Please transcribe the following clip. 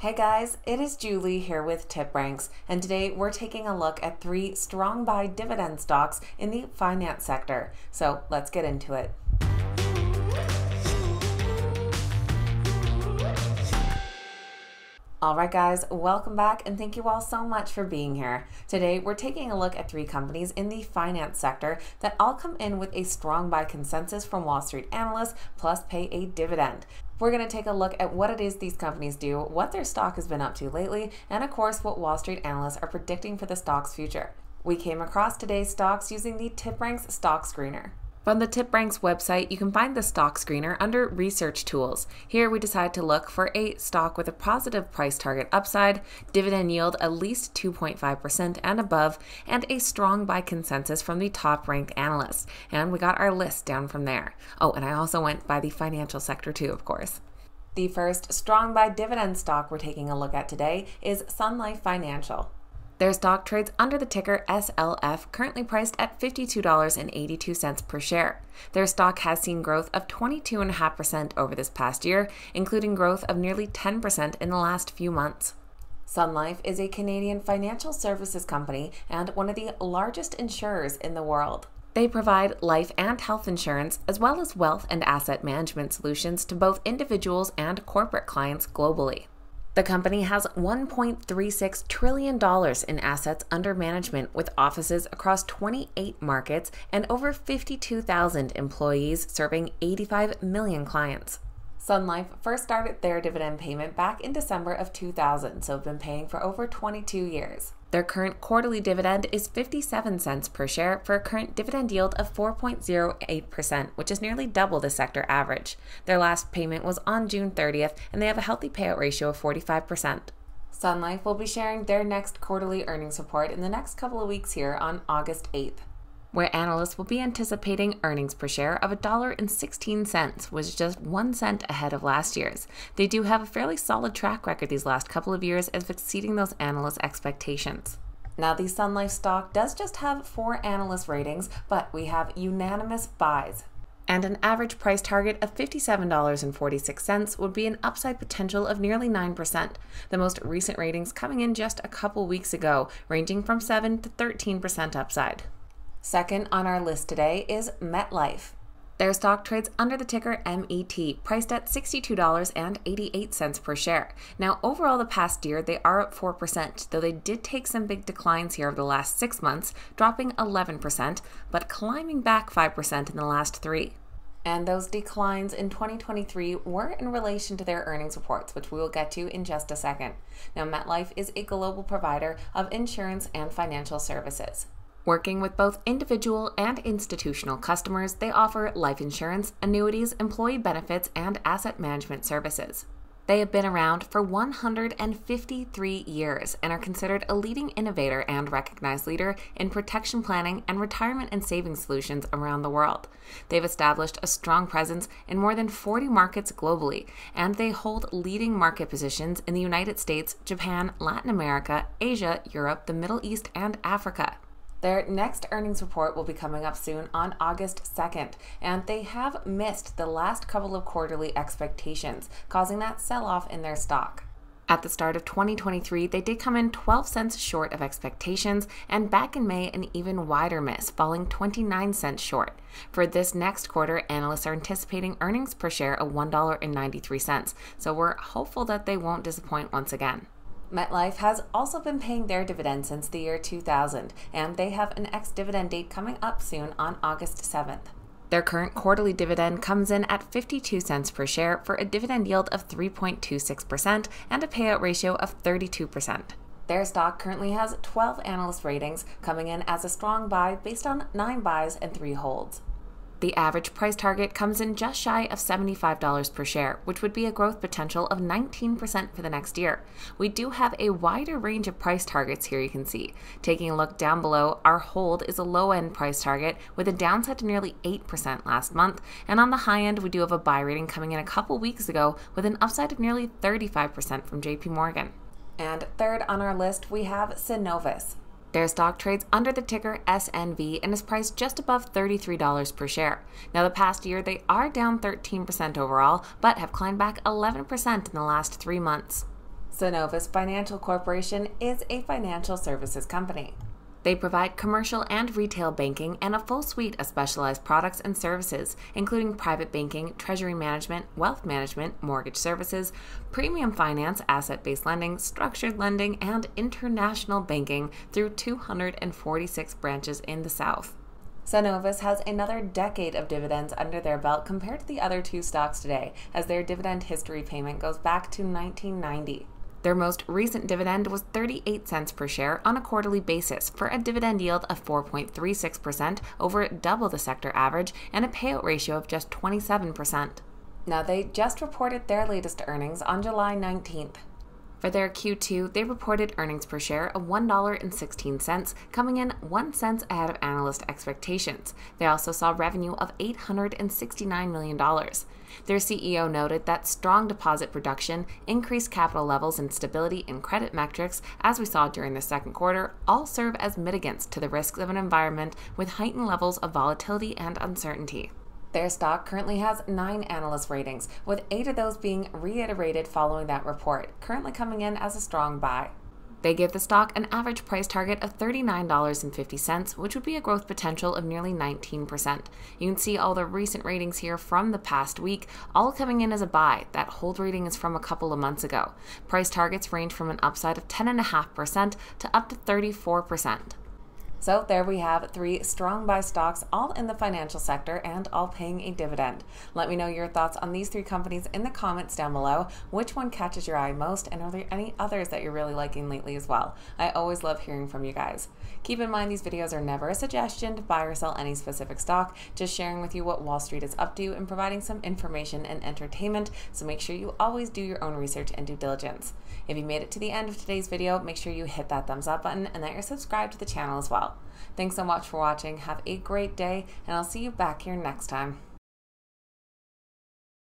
Hey guys, it is Julie here with TipRanks, and today we're taking a look at 3 strong buy dividend stocks in the finance sector. So let's get into it. Alright guys, welcome back and thank you all so much for being here. Today we're taking a look at 3 companies in the finance sector that all come in with a strong buy consensus from Wall Street Analysts plus pay a dividend. We're going to take a look at what it is these companies do, what their stock has been up to lately, and of course what Wall Street Analysts are predicting for the stock's future. We came across today's stocks using the TipRanks Stock Screener. From the TipRanks website, you can find the stock screener under Research Tools. Here we decide to look for a stock with a positive price target upside, dividend yield at least 2.5% and above, and a strong buy consensus from the top-ranked analysts. And we got our list down from there. Oh, and I also went by the financial sector too, of course. The first strong buy dividend stock we're taking a look at today is Sun Life Financial. Their stock trades under the ticker SLF, currently priced at $52.82 per share. Their stock has seen growth of 22.5% over this past year, including growth of nearly 10% in the last few months. Sun Life is a Canadian financial services company and one of the largest insurers in the world. They provide life and health insurance, as well as wealth and asset management solutions to both individuals and corporate clients globally. The company has $1.36 trillion in assets under management, with offices across 28 markets and over 52,000 employees serving 85 million clients. Sun Life first started their dividend payment back in December of 2000, so have been paying for over 22 years. Their current quarterly dividend is 57 cents per share for a current dividend yield of 4.08%, which is nearly double the sector average. Their last payment was on June 30th, and they have a healthy payout ratio of 45%. Sun Life will be sharing their next quarterly earnings report in the next couple of weeks here on August 8th. Where analysts will be anticipating earnings per share of $1.16, which is just 1 cent ahead of last year's. They do have a fairly solid track record these last couple of years of exceeding those analyst expectations. Now, the Sun Life stock does just have 4 analyst ratings, but we have unanimous buys. And an average price target of $57.46 would be an upside potential of nearly 9%, the most recent ratings coming in just a couple weeks ago, ranging from 7 to 13% upside. Second on our list today is MetLife. Their stock trades under the ticker MET, priced at $62.88 per share. Now, overall the past year, they are up 4%, though they did take some big declines here over the last 6 months, dropping 11%, but climbing back 5% in the last 3. And those declines in 2023 were in relation to their earnings reports, which we will get to in just a second. Now, MetLife is a global provider of insurance and financial services. Working with both individual and institutional customers, they offer life insurance, annuities, employee benefits, and asset management services. They have been around for 153 years and are considered a leading innovator and recognized leader in protection planning and retirement and savings solutions around the world. They've established a strong presence in more than 40 markets globally, and they hold leading market positions in the United States, Japan, Latin America, Asia, Europe, the Middle East, and Africa. Their next earnings report will be coming up soon on August 2nd, and they have missed the last couple of quarterly expectations, causing that sell-off in their stock. At the start of 2023, they did come in 12 cents short of expectations, and back in May, an even wider miss, falling 29 cents short. For this next quarter, analysts are anticipating earnings per share of $1.93, so we're hopeful that they won't disappoint once again. MetLife has also been paying their dividend since the year 2000, and they have an ex-dividend date coming up soon on August 7th. Their current quarterly dividend comes in at 52 cents per share for a dividend yield of 3.26% and a payout ratio of 32%. Their stock currently has 12 analyst ratings, coming in as a strong buy based on 9 buys and 3 holds. The average price target comes in just shy of $75 per share, which would be a growth potential of 19% for the next year. We do have a wider range of price targets here, you can see. Taking a look down below, our hold is a low-end price target with a downside to nearly 8% last month, and on the high end, we do have a buy rating coming in a couple weeks ago with an upside of nearly 35% from JP Morgan. And third on our list, we have Synovus. Their stock trades under the ticker SNV and is priced just above $33 per share. Now, the past year, they are down 13% overall, but have climbed back 11% in the last 3 months. Synovus Financial Corporation is a financial services company. They provide commercial and retail banking and a full suite of specialized products and services, including private banking, treasury management, wealth management, mortgage services, premium finance, asset-based lending, structured lending, and international banking through 246 branches in the South. Synovus has another decade of dividends under their belt compared to the other two stocks today, as their dividend history payment goes back to 1990. Their most recent dividend was 38 cents per share on a quarterly basis for a dividend yield of 4.36%, over double the sector average, and a payout ratio of just 27%. Now, they just reported their latest earnings on July 19th. For their Q2, they reported earnings per share of $1.16, coming in 1 cent ahead of analyst expectations. They also saw revenue of $869 million. Their CEO noted that strong deposit production, increased capital levels, and stability in credit metrics, as we saw during the second quarter, all serve as mitigants to the risks of an environment with heightened levels of volatility and uncertainty. Their stock currently has 9 analyst ratings, with 8 of those being reiterated following that report, currently coming in as a strong buy. They give the stock an average price target of $39.50, which would be a growth potential of nearly 19%. You can see all the recent ratings here from the past week, all coming in as a buy. That hold rating is from a couple of months ago. Price targets range from an upside of 10.5% to up to 34%. So there we have 3 strong buy stocks, all in the financial sector and all paying a dividend. Let me know your thoughts on these 3 companies in the comments down below. Which one catches your eye most, and are there any others that you're really liking lately as well? I always love hearing from you guys. Keep in mind, these videos are never a suggestion to buy or sell any specific stock, just sharing with you what Wall Street is up to and providing some information and entertainment, so make sure you always do your own research and due diligence. If you made it to the end of today's video, make sure you hit that thumbs up button and that you're subscribed to the channel as well. Thanks so much for watching. Have a great day, and I'll see you back here next time.